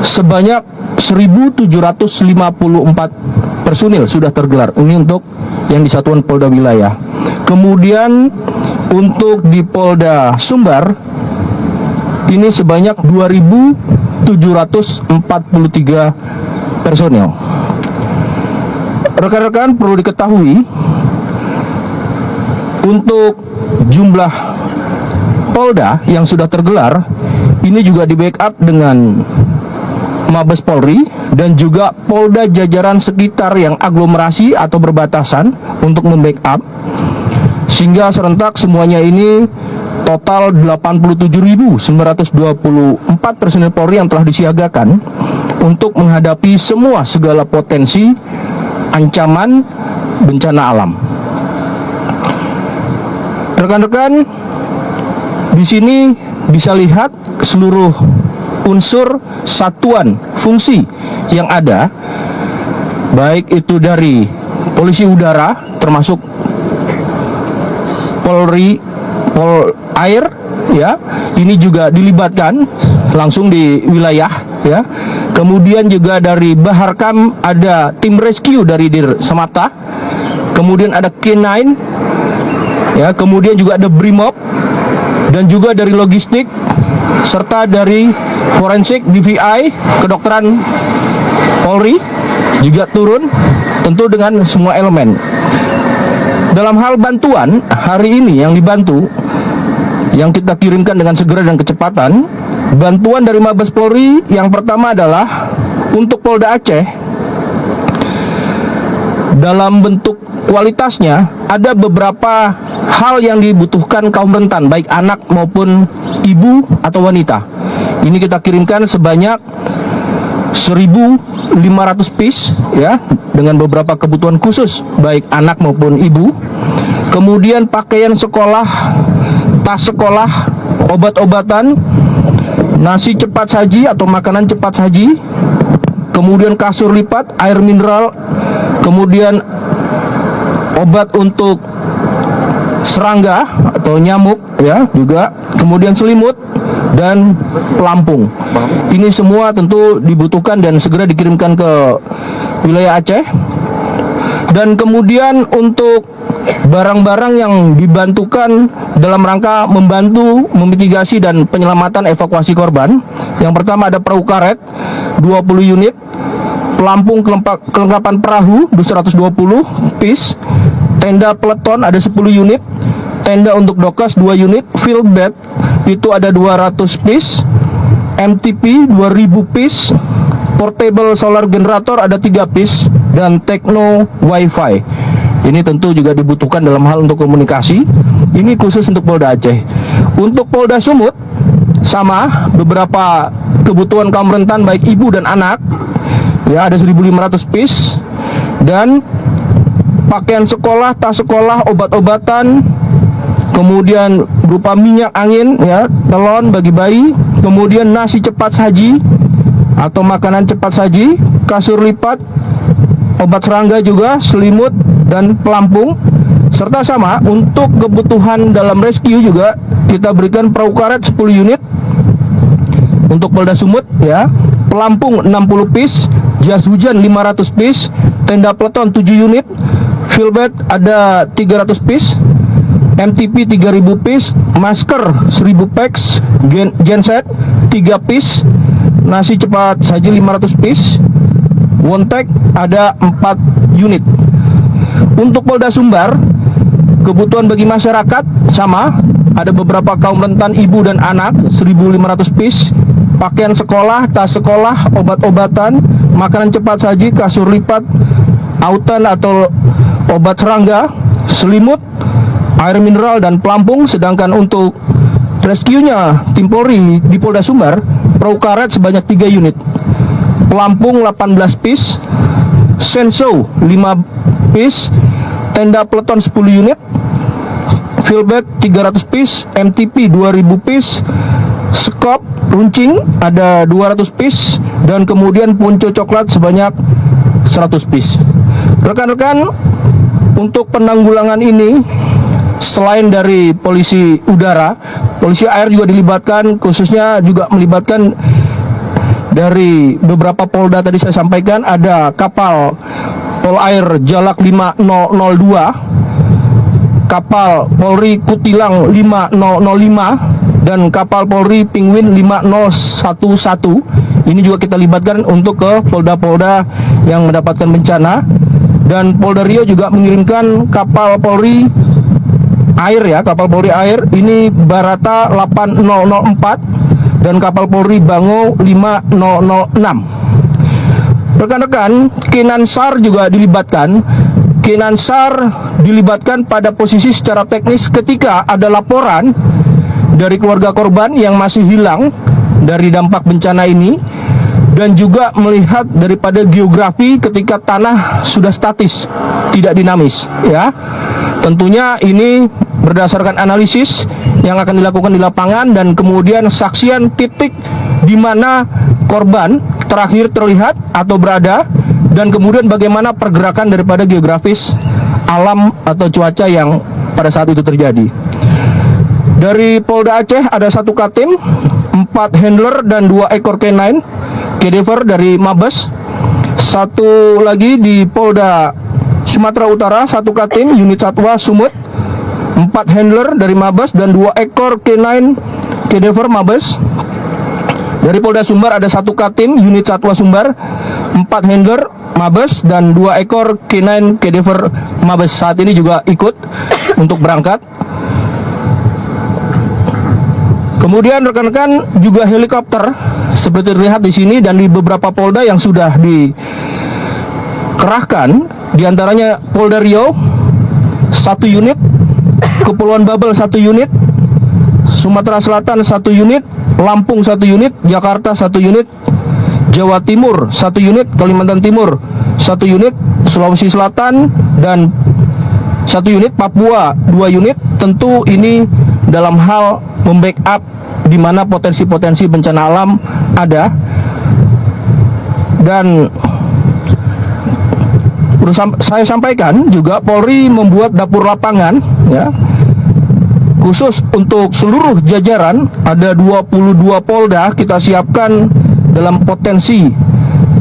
sebanyak 1.754 personil sudah tergelar. Ini untuk yang di Satuan Polda Wilayah. Kemudian untuk di Polda Sumbar ini sebanyak 2.743 personil. Rekan-rekan, perlu diketahui untuk jumlah Polda yang sudah tergelar ini juga di backup dengan Mabes Polri dan juga Polda jajaran sekitar yang aglomerasi atau berbatasan untuk membackup, sehingga serentak semuanya ini total 87.924 personil Polri yang telah disiagakan untuk menghadapi segala potensi ancaman bencana alam. Rekan-rekan, di sini bisa lihat seluruh unsur satuan fungsi yang ada, baik itu dari polisi udara termasuk Polri, Pol Air, ya, ini juga dilibatkan langsung di wilayah, ya. Kemudian juga dari Baharkam ada tim rescue dari Dir Semata, kemudian ada K9, ya, kemudian juga ada Brimob, dan juga dari logistik serta dari forensik, DVI, kedokteran Polri juga turun, tentu dengan semua elemen. Dalam hal bantuan, hari ini yang dibantu, yang kita kirimkan dengan segera dan kecepatan, bantuan dari Mabes Polri yang pertama adalah untuk Polda Aceh. Dalam bentuk kualitasnya ada beberapa hal yang dibutuhkan kaum rentan, baik anak maupun ibu atau wanita. Ini kita kirimkan sebanyak 1.500 piece, ya, dengan beberapa kebutuhan khusus baik anak maupun ibu. Kemudian pakaian sekolah, tas sekolah, obat-obatan, nasi cepat saji atau makanan cepat saji, kemudian kasur lipat, air mineral, kemudian obat untuk serangga atau nyamuk, ya, juga, kemudian selimut dan pelampung. Ini semua tentu dibutuhkan dan segera dikirimkan ke wilayah Aceh. Dan kemudian untuk barang-barang yang dibantukan dalam rangka membantu memitigasi dan penyelamatan evakuasi korban. Yang pertama ada perahu karet 20 unit, pelampung kelengkapan perahu 220 piece, tenda peleton ada 10 unit, tenda untuk dokas 2 unit, field bed itu ada 200 piece, MTP 2000 piece, portable solar generator ada 3 piece, dan Tekno Wi-Fi. Ini tentu juga dibutuhkan dalam hal untuk komunikasi. Ini khusus untuk Polda Aceh. Untuk Polda Sumut sama, beberapa kebutuhan kaum rentan baik ibu dan anak, ya, ada 1.500 piece, dan pakaian sekolah, tas sekolah, obat-obatan, kemudian berupa minyak angin, ya, telon bagi bayi, kemudian nasi cepat saji atau makanan cepat saji, kasur lipat, obat serangga juga, selimut dan pelampung. Serta sama untuk kebutuhan dalam rescue juga kita berikan perahu karet 10 unit untuk Polda Sumut, ya, pelampung 60 piece, jas hujan 500 piece, tenda peleton 7 unit, field bed ada 300 piece, MTP 3000 piece, masker 1000 packs, genset 3 piece, nasi cepat saji 500 piece, Wontek ada 4 unit. Untuk Polda Sumbar, kebutuhan bagi masyarakat sama, ada beberapa kaum rentan ibu dan anak 1.500 piece, pakaian sekolah, tas sekolah, obat-obatan, makanan cepat saji, kasur lipat, autan atau obat serangga, selimut, air mineral dan pelampung. Sedangkan untuk rescue-nya tim Polri di Polda Sumbar, perahu karet sebanyak 3 unit, pelampung 18 piece, senso 5 piece, tenda peleton 10 unit, field bed 300 piece, MTP 2000 piece, skop runcing ada 200 piece, dan kemudian ponco coklat sebanyak 100 piece. Rekan-rekan, untuk penanggulangan ini selain dari polisi udara, polisi air juga dilibatkan, khususnya juga melibatkan dari beberapa Polda tadi saya sampaikan, ada kapal Polair Jalak 5002, kapal Polri Kutilang 5005, dan kapal Polri Penguin 5011. Ini juga kita libatkan untuk ke Polda-Polda yang mendapatkan bencana. Dan Polda Riau juga mengirimkan kapal Polri air ya, kapal Polri air ini Barata 8004 dan kapal Polri Bango 5006. Rekan-rekan, Kinansar juga dilibatkan. Kinansar dilibatkan pada posisi secara teknis ketika ada laporan dari keluarga korban yang masih hilang dari dampak bencana ini, dan juga melihat daripada geografi ketika tanah sudah statis, tidak dinamis ya. Tentunya ini berdasarkan analisis yang akan dilakukan di lapangan dan kemudian saksian titik di mana korban terakhir terlihat atau berada, dan kemudian bagaimana pergerakan daripada geografis alam atau cuaca yang pada saat itu terjadi. Dari Polda Aceh ada 1 Katim, 4 handler dan 2 ekor canine Cadaver dari Mabes. 1 lagi di Polda Sumatera Utara, 1 Katim unit Satwa Sumut, 4 handler dari Mabes dan 2 ekor canine Cadaver Mabes. Dari Polda Sumbar ada 1 Katim unit Satwa Sumbar, 4 handler Mabes dan 2 ekor canine Cadaver Mabes saat ini juga ikut untuk berangkat. Kemudian rekan-rekan juga helikopter seperti terlihat di sini dan di beberapa Polda yang sudah dikerahkan, diantaranya Polda Riau 1 unit, Kepulauan Babel 1 unit, Sumatera Selatan 1 unit, Lampung 1 unit, Jakarta 1 unit, Jawa Timur 1 unit, Kalimantan Timur 1 unit, Sulawesi Selatan dan 1 unit, Papua 2 unit. Tentu ini dalam hal membackup di mana potensi-potensi bencana alam ada. Dan saya sampaikan juga Polri membuat dapur lapangan ya, khusus untuk seluruh jajaran. Ada 22 Polda kita siapkan dalam potensi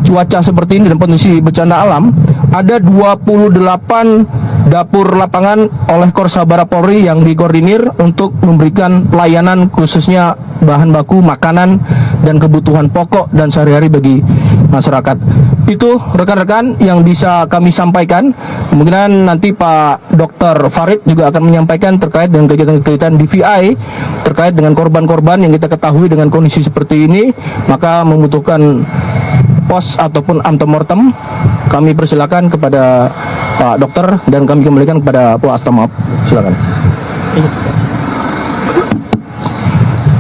cuaca seperti ini dan potensi bencana alam. Ada 28 dapur lapangan oleh Korsabara Polri yang dikoordinir untuk memberikan pelayanan khususnya bahan baku, makanan, dan kebutuhan pokok dan sehari-hari bagi masyarakat. Itu rekan-rekan yang bisa kami sampaikan. Kemungkinan nanti Pak Dr. Farid juga akan menyampaikan terkait dengan kegiatan-kegiatan DVI terkait dengan korban-korban yang kita ketahui dengan kondisi seperti ini, maka membutuhkan pos ataupun antemortem. Kami persilakan kepada Pak Dokter dan kami kembalikan kepada Pak Astamab. Silakan.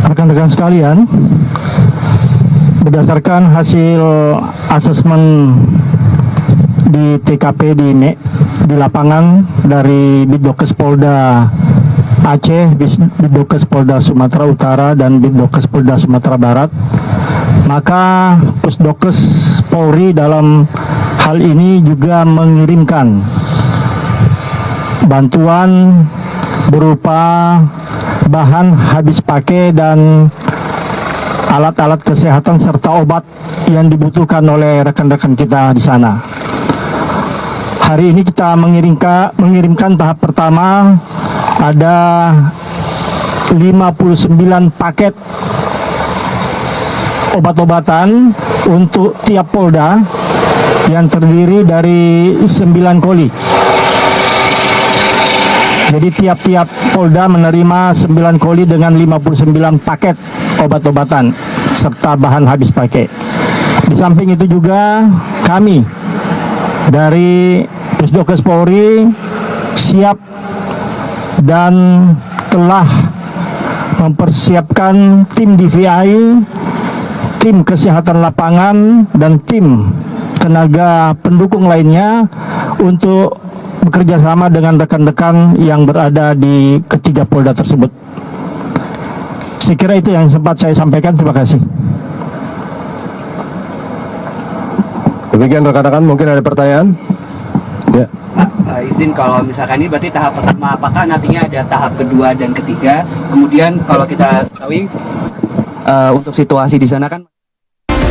Rekan-rekan sekalian, berdasarkan hasil asesmen di TKP di lapangan dari Bitdokes Polda Aceh, Bitdokes Polda Sumatera Utara dan Bitdokes Polda Sumatera Barat, maka Pusdokes Polri dalam hal ini juga mengirimkan bantuan berupa bahan habis pakai dan alat-alat kesehatan serta obat yang dibutuhkan oleh rekan-rekan kita di sana. Hari ini kita mengirimkan tahap pertama ada 59 paket obat-obatan untuk tiap Polda yang terdiri dari 9 koli. Jadi tiap-tiap Polda menerima 9 koli dengan 59 paket obat-obatan serta bahan habis pakai. Di samping itu juga kami dari Pusdokes Polri siap dan telah mempersiapkan tim DVI, tim kesehatan lapangan, dan tim tenaga pendukung lainnya untuk bekerja sama dengan rekan-rekan yang berada di ketiga Polda tersebut. Saya kira itu yang sempat saya sampaikan. Terima kasih. Demikian rekan-rekan, mungkin ada pertanyaan? Ya. Izin, kalau misalkan ini berarti tahap pertama, apakah nantinya ada tahap kedua dan ketiga? Kemudian kalau kita ketahui untuk situasi di sana kan